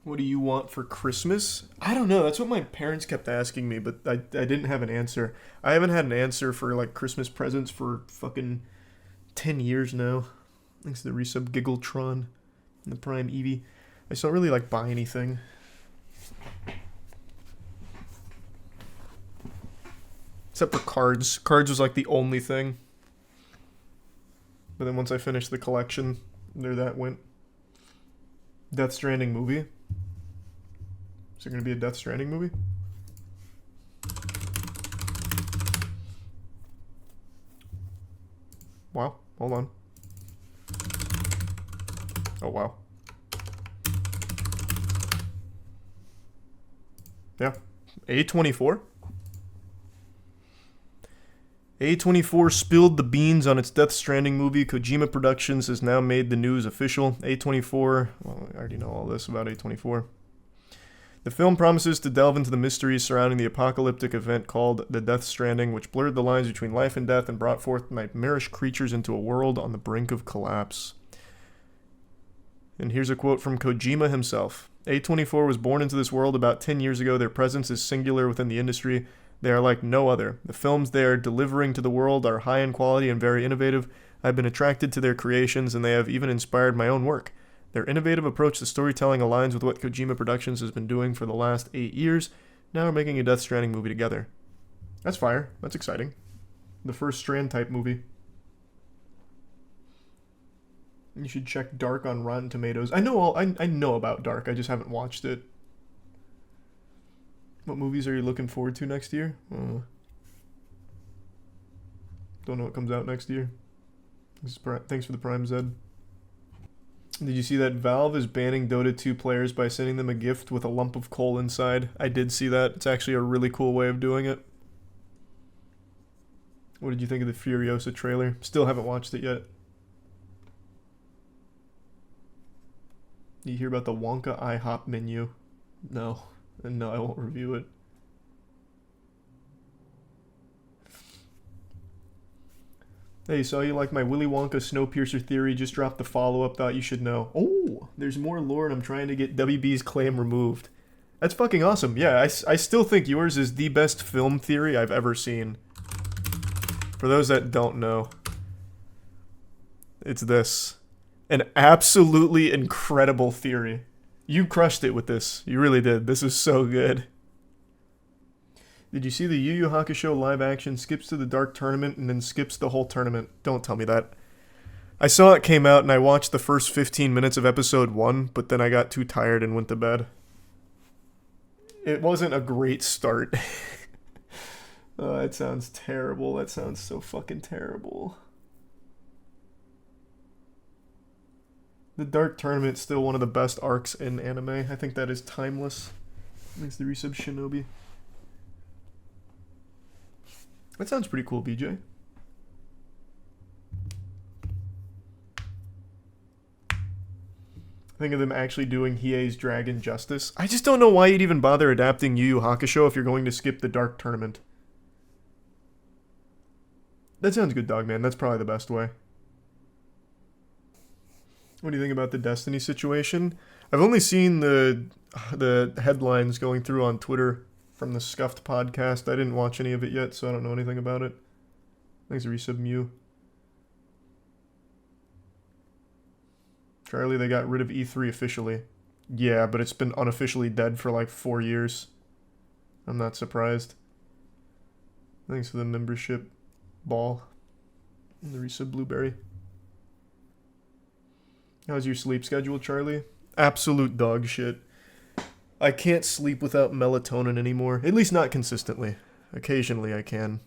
What do you want for Christmas? I don't know. That's what my parents kept asking me, but I didn't have an answer. I haven't had an answer for like Christmas presents for fucking 10 years now. Thanks to the resub Giggletron and the Prime Eevee. I just don't really like buy anything. Except for cards. Cards was like the only thing. But then once I finished the collection, there that went. Death Stranding movie. Is there going to be a Death Stranding movie? Wow. Hold on. Oh, wow. Yeah. A24? A24 spilled the beans on its Death Stranding movie. Kojima Productions has now made the news official. A24, well, I already know all this about A24. The film promises to delve into the mysteries surrounding the apocalyptic event called The Death Stranding, which blurred the lines between life and death and brought forth nightmarish creatures into a world on the brink of collapse. And here's a quote from Kojima himself. A24 was born into this world about 10 years ago. Their presence is singular within the industry. They are like no other. The films they are delivering to the world are high in quality and very innovative. I've been attracted to their creations, and they have even inspired my own work. Their innovative approach to storytelling aligns with what Kojima Productions has been doing for the last 8 years. Now we're making a Death Stranding movie together. That's fire. That's exciting. The first Strand type movie. You should check Dark on Rotten Tomatoes. I know about Dark. I just haven't watched it. What movies are you looking forward to next year? Don't know what comes out next year. Thanks for the Prime Zed. Did you see that Valve is banning Dota 2 players by sending them a gift with a lump of coal inside? I did see that. It's actually a really cool way of doing it. What did you think of the Furiosa trailer? Still haven't watched it yet. Did you hear about the Wonka IHOP menu? No. And no, I won't review it. Hey, so you like my Willy Wonka Snowpiercer theory? Just dropped the follow-up, thought you should know. Oh, there's more lore and I'm trying to get WB's claim removed. That's fucking awesome. Yeah, I still think yours is the best film theory I've ever seen. For those that don't know, it's this. An absolutely incredible theory. You crushed it with this. You really did. This is so good. Did you see the Yu Yu Hakusho live action skips to the Dark Tournament and then skips the whole tournament? Don't tell me that. I saw it came out and I watched the first 15 minutes of episode 1, but then I got too tired and went to bed. It wasn't a great start. Oh, that sounds terrible. That sounds so fucking terrible. The Dark Tournament's still one of the best arcs in anime. I think that is timeless. Thanks to the resub Shinobi. That sounds pretty cool, BJ. Think of them actually doing Hiei's Dragon justice. I just don't know why you'd even bother adapting Yu Yu Hakusho if you're going to skip the Dark Tournament. That sounds good, Dogman. That's probably the best way. What do you think about the Destiny situation? I've only seen the headlines going through on Twitter from the Scuffed podcast. I didn't watch any of it yet, so I don't know anything about it. Thanks, resub Mew. Charlie, they got rid of E3 officially. Yeah, but it's been unofficially dead for like 4 years. I'm not surprised. Thanks for the membership ball. And the resub Blueberry. How's your sleep schedule, Charlie? Absolute dog shit. I can't sleep without melatonin anymore. At least not consistently. Occasionally I can.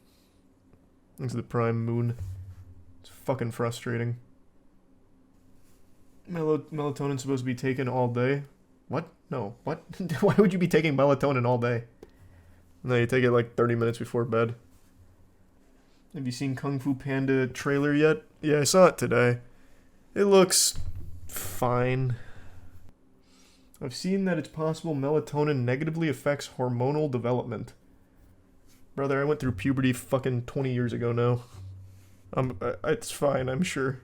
Thanks to the Prime Moon. It's fucking frustrating. Melatonin's supposed to be taken all day? What? No. What? Why would you be taking melatonin all day? No, you take it like 30 minutes before bed. Have you seen Kung Fu Panda trailer yet? Yeah, I saw it today. It looks fine. I've seen that it's possible melatonin negatively affects hormonal development. Brother, I went through puberty fucking 20 years ago now. It's fine, I'm sure.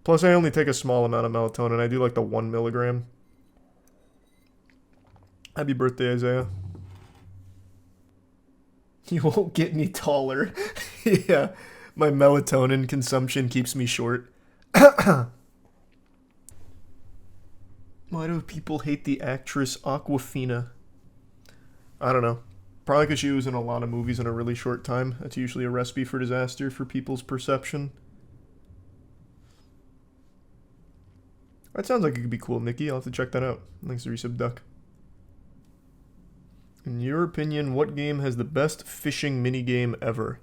Plus, I only take a small amount of melatonin. I do like the 1 milligram. Happy birthday, Isaiah. You won't get any taller. Yeah, my melatonin consumption keeps me short. Why do people hate the actress Aquafina? I don't know. Probably because she was in a lot of movies in a really short time. That's usually a recipe for disaster for people's perception. That sounds like it could be cool, Nikki. I'll have to check that out. Thanks to Resub Duck. In your opinion, what game has the best fishing minigame ever?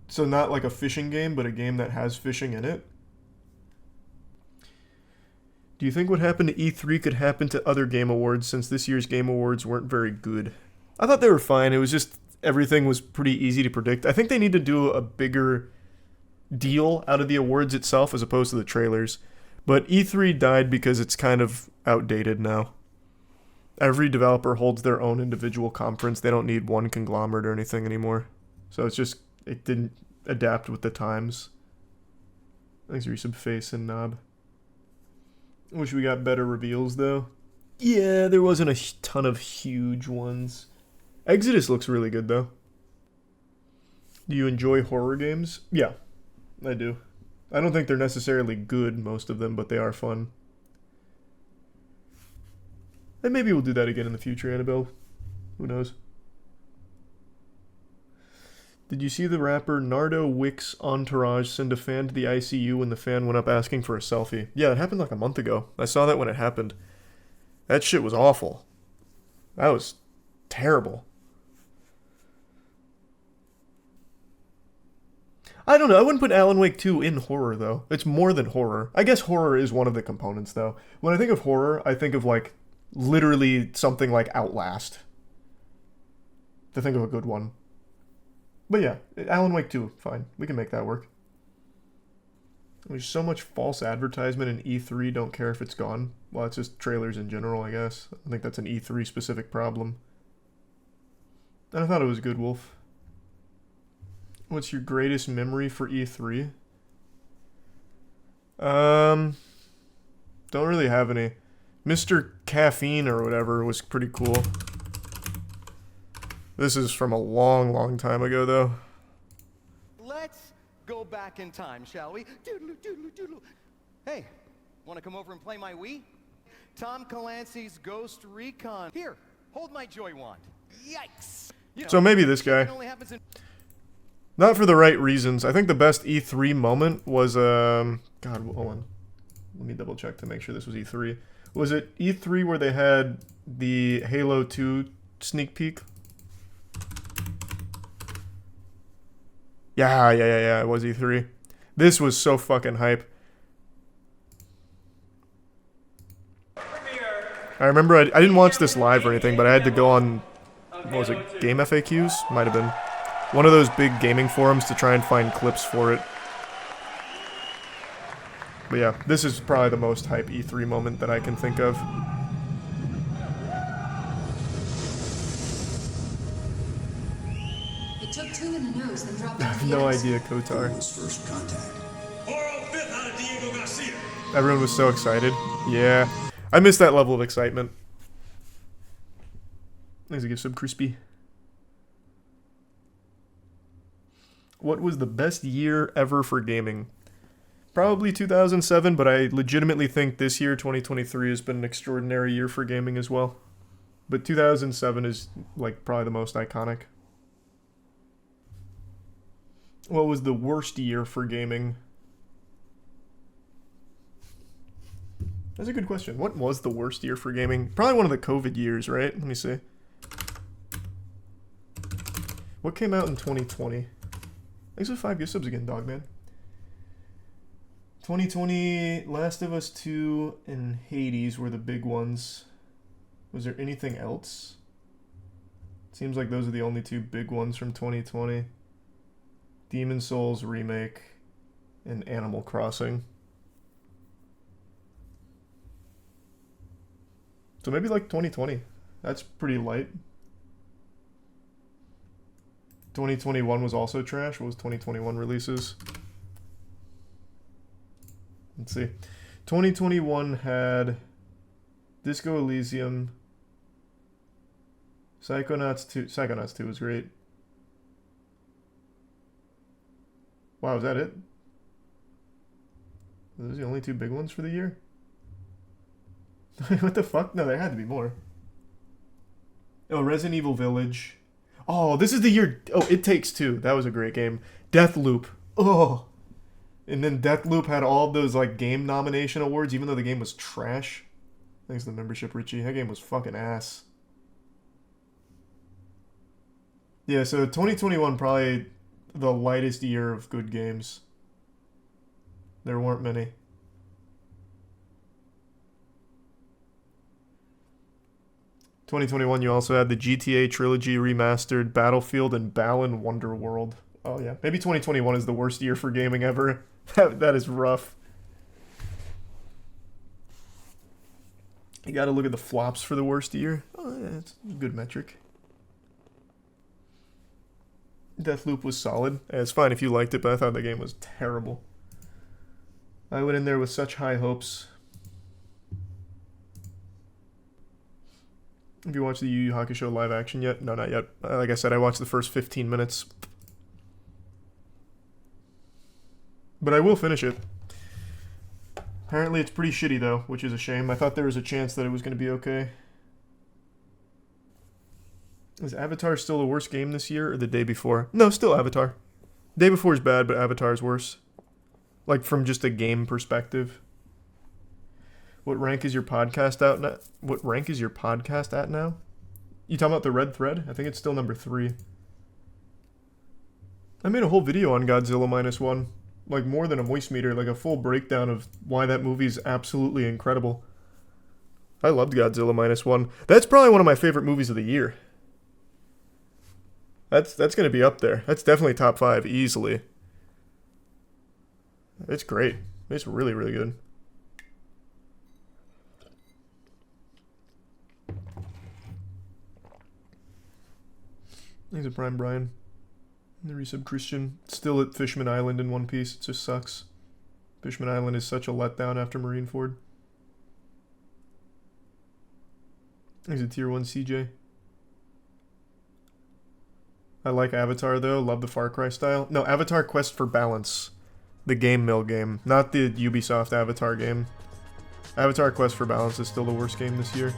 So not like a fishing game, but a game that has fishing in it? Do you think what happened to E3 could happen to other game awards since this year's game awards weren't very good? I thought they were fine. It was just everything was pretty easy to predict. I think they need to do a bigger deal out of the awards itself as opposed to the trailers. But E3 died because it's kind of outdated now. Every developer holds their own individual conference. They don't need one conglomerate or anything anymore. So it's just, it didn't adapt with the times. Thanks for your sub face and knob. Wish we got better reveals though. Yeah, there wasn't a ton of huge ones. Exodus looks really good though. Do you enjoy horror games? Yeah, I do. I don't think they're necessarily good, most of them, but they are fun. And maybe we'll do that again in the future, Annabelle. Who knows? Did you see the rapper Nardo Wick's entourage send a fan to the ICU when the fan went up asking for a selfie? Yeah, it happened like a month ago. I saw that when it happened. That shit was awful. That was terrible. I don't know. I wouldn't put Alan Wake 2 in horror, though. It's more than horror. I guess horror is one of the components, though. When I think of horror, I think of, like, literally something like Outlast. To think of a good one. But yeah, Alan Wake 2, fine. We can make that work. There's so much false advertisement in E3, don't care if it's gone. Well, it's just trailers in general, I guess. I think that's an E3 specific problem. And I thought it was good, Wolf. What's your greatest memory for E3? Don't really have any. Mr. Caffeine or whatever was pretty cool. This is from a long, long time ago, though. Let's go back in time, shall we? Doodle, doodle, doodle. Hey, want to come over and play my Wii? Tom Clancy's Ghost Recon. Here, hold my Joy Wand. Yikes! You know, so maybe this guy. Not for the right reasons. I think the best E3 moment was, God, hold on. Let me double check to make sure this was E3. Was it E3 where they had the Halo 2 sneak peek? Yeah, it was E3. This was so fucking hype. I remember I didn't watch this live or anything, but I had to go on, what was it, Game FAQs? Might have been. One of those big gaming forums to try and find clips for it. But yeah, this is probably the most hype E3 moment that I can think of. It took 2 in the nose, then dropped I have no idea, Kotar. First contact. Everyone was so excited. Yeah. I missed that level of excitement. Thanks to give sub crispy. What was the best year ever for gaming? Probably 2007, but I legitimately think this year, 2023, has been an extraordinary year for gaming as well. But 2007 is, like, probably the most iconic. What was the worst year for gaming? That's a good question. What was the worst year for gaming? Probably one of the COVID years, right? Let me see. What came out in 2020? Thanks for 5 gift subs again, Dogman. 2020, Last of Us 2 and Hades were the big ones. Was there anything else? Seems like those are the only 2 big ones from 2020. Demon's Souls remake and Animal Crossing. So maybe like 2020. That's pretty light. 2021 was also trash. What was 2021 releases? Let's see. 2021 had Disco Elysium. Psychonauts 2. Psychonauts 2 was great. Wow, is that it? Are those the only 2 big ones for the year? What the fuck? No, there had to be more. Oh, Resident Evil Village. Oh, this is the year. Oh, It Takes Two. That was a great game. Deathloop. Oh. And then Deathloop had all of those like game nomination awards, even though the game was trash. Thanks to the membership, Richie. That game was fucking ass. Yeah, so 2021 probably the lightest year of good games. There weren't many. '21, you also had the GTA trilogy remastered, Battlefield, and Balan Wonderworld. Oh yeah, maybe 2021 is the worst year for gaming ever. That is rough. You gotta look at the flops for the worst year. Oh yeah, that's a good metric. Deathloop was solid. Yeah, it's fine if you liked it, but I thought the game was terrible. I went in there with such high hopes. Have you watched the Yu Yu Hakusho live action yet? No, not yet. Like I said, I watched the first 15 minutes. But I will finish it. Apparently it's pretty shitty though, which is a shame. I thought there was a chance that it was going to be okay. Is Avatar still the worst game this year or the day before? No, still Avatar. Day before is bad, but Avatar's worse. Like from just a game perspective. What rank is your podcast out now? What rank is your podcast at now? You talking about the red thread? I think it's still number 3. I made a whole video on Godzilla -1. Like more than a moist meter, like a full breakdown of why that movie's absolutely incredible. I loved Godzilla -1. That's probably one of my favorite movies of the year. That's gonna be up there. That's definitely top 5 easily. It's great. It's really, really good. Thanks a Prime Brian. The resub Christian. Still at Fishman Island in One Piece. It just sucks. Fishman Island is such a letdown after Marineford. He's a tier 1 CJ. I like Avatar though. Love the Far Cry style. No, Avatar Quest for Balance. The Game Mill game. Not the Ubisoft Avatar game. Avatar Quest for Balance is still the worst game this year.